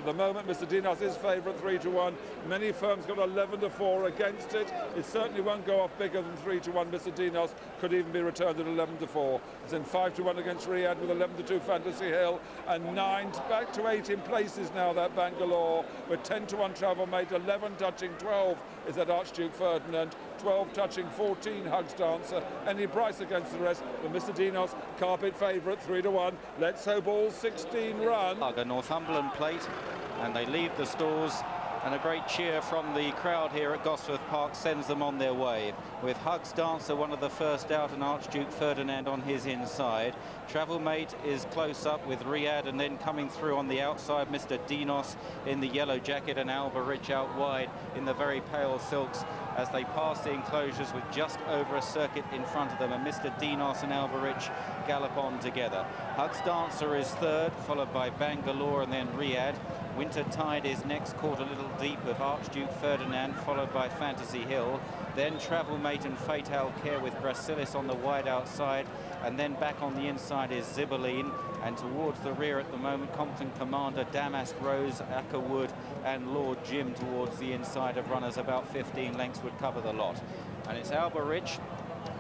At the moment, Mr. Dinos is favourite 3-1. Many firms got 11-4 against it. It certainly won't go off bigger than 3-1. Mr. Dinos could even be returned at 11-4. It's in 5-1 against Riyadh with 11-2 Fantasy Hill, and 9 back to 8 in places now, that Bangalore, with 10-1 Travel Mate, 11 touching 12 is that Archduke Ferdinand, 12 touching 14 Hugs Dancer. Any price against the rest, but Mr. Dinos, carpet favourite 3-1. Let's hope all 16 run. A Northumberland plate, and they leave the stalls, and a great cheer from the crowd here at Gosforth Park sends them on their way, with Hugs Dancer one of the first out and Archduke Ferdinand on his inside. Travel Mate is close up with Riyadh, and then coming through on the outside Mr. Dinos in the yellow jacket and Alba Rich out wide in the very pale silks as they pass the enclosures with just over a circuit in front of them, and Mr. Dinos and Alba Rich gallop on together. Hugs Dancer is third, followed by Bangalore and then Riyadh. Winter Tide is next, caught a little deep with Archduke Ferdinand, followed by Fantasy Hill. Then Travel Mate and Fatal Care with Gracilis on the wide outside, and then back on the inside is Zibberline, and towards the rear at the moment Compton Commander, Damask Rose, Acker Wood and Lord Jim towards the inside of runners. About 15 lengths would cover the lot, and it's Alba Rich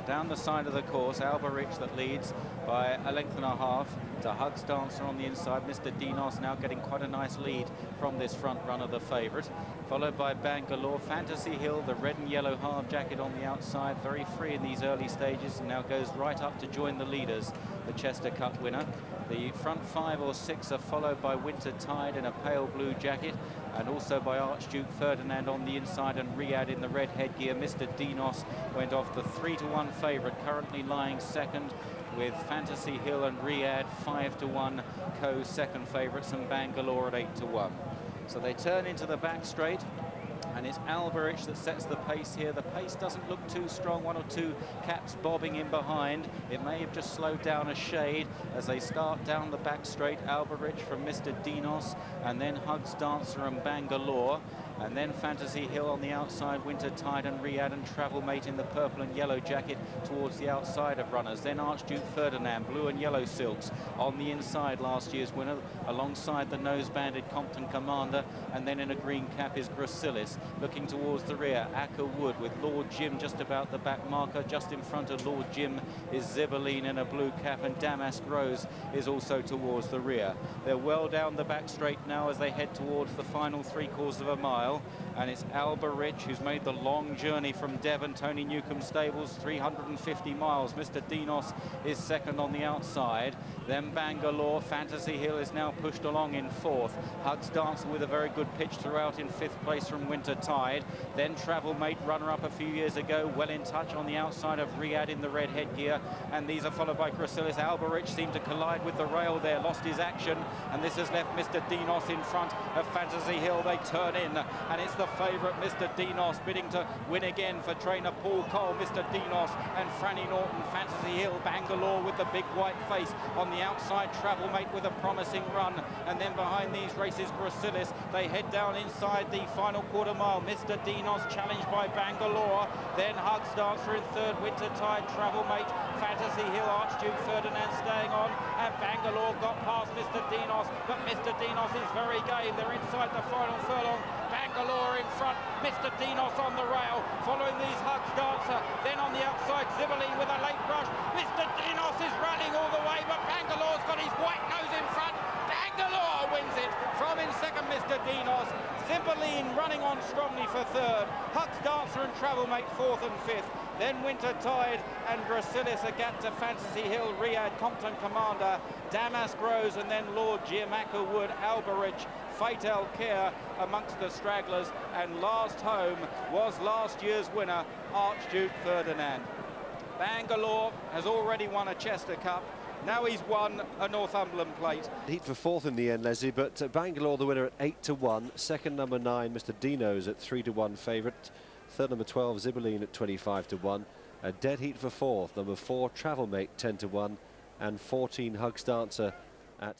down the side of the course. Alba Rich that leads by a length and a half to Hugs Dancer on the inside. Mr. Dinos now getting quite a nice lead from this front runner, the favourite, followed by Bangalore. Fantasy Hill, the red and yellow hard jacket on the outside, very free in these early stages, and now goes right up to join the leaders, the Chester Cup winner. The front 5 or 6 are followed by Winter Tide in a pale blue jacket, and also by Archduke Ferdinand on the inside, and Riyadh in the red headgear. Mr. Dinos went off the 3-1 favourite, currently lying second, with Fantasy Hill and Riyadh 5-1 co-second favourites, and Bangalore at 8-1. So they turn into the back straight, and it's Alba Rich that sets the pace here. The pace doesn't look too strong, 1 or 2 caps bobbing in behind. It may have just slowed down a shade as they start down the back straight. Alba Rich from Mr. Dinos, and then Hugs Dancer and Bangalore, and then Fantasy Hill on the outside, Winter Tide and Riyadh, and Travel Mate in the purple and yellow jacket towards the outside of runners. Then Archduke Ferdinand, blue and yellow silks on the inside, last year's winner, alongside the nose-banded Compton Commander, and then in a green cap is Gracilis. Looking towards the rear, Acker Wood with Lord Jim just about the back marker. Just in front of Lord Jim is Zibberline in a blue cap, and Damask Rose is also towards the rear. They're well down the back straight now as they head towards the final 3/4 of a mile, and it's Alba Rich who's made the long journey from Devon, Tony Newcomb Stables, 350 miles. Mr. Dinos is second on the outside. Then Bangalore. Fantasy Hill is now pushed along in 4th. Hugs Dancer with a very good pitch throughout in 5th place from Winter Tide. Then Travel Mate, runner-up a few years ago, well in touch on the outside of Riyadh in the red headgear, and these are followed by Gracilis. Alba Rich seemed to collide with the rail there, lost his action, and this has left Mr. Dinos in front of Fantasy Hill. They turn in, and it's the favourite Mr. Dinos bidding to win again for trainer Paul Cole. Mr. Dinos and Franny Norton. Fantasy Hill, Bangalore with the big white face on the outside. Travel Mate with a promising run, and then behind these races Gracilis. They head down inside the final quarter mile. Mr. Dinos challenged by Bangalore, then Hugs Dancer in 3rd, Winter Tide, Travel Mate, Fantasy Hill, Archduke Ferdinand staying on, and Bangalore got past Mr. Dinos, but Mr. Dinos is very game. They're inside the final furlong. Bangalore in front, Mr. Dinos on the rail, following these Hugs Dancer. Then on the outside, Zibberline with a late rush. Mr. Dinos is running all the way, but Bangalore's got his white nose in front. Bangalore wins it from in second, Mr. Dinos. Zibberline running on strongly for 3rd. Hugs Dancer and Travel Mate 4th and 5th. Then Winter Tide and Gracilis, a gap to Fantasy Hill, Riyadh, Compton Commander, Damask Rose, and then Lord Jim, Acker Wood, Alba Rich, Fatal Care amongst the stragglers, and last home was last year's winner, Archduke Ferdinand. Bangalore has already won a Chester Cup. Now he's won a Northumberland plate. Heat for 4th in the end, Leslie, but Bangalore the winner at 8-1. Second, number 9, Mr. Dinos at 3-1 favourite. Third, number 12, Zibberline at 25-1. A dead heat for 4th, number 4, Travel Mate 10-1, and 14, Hugs Dancer at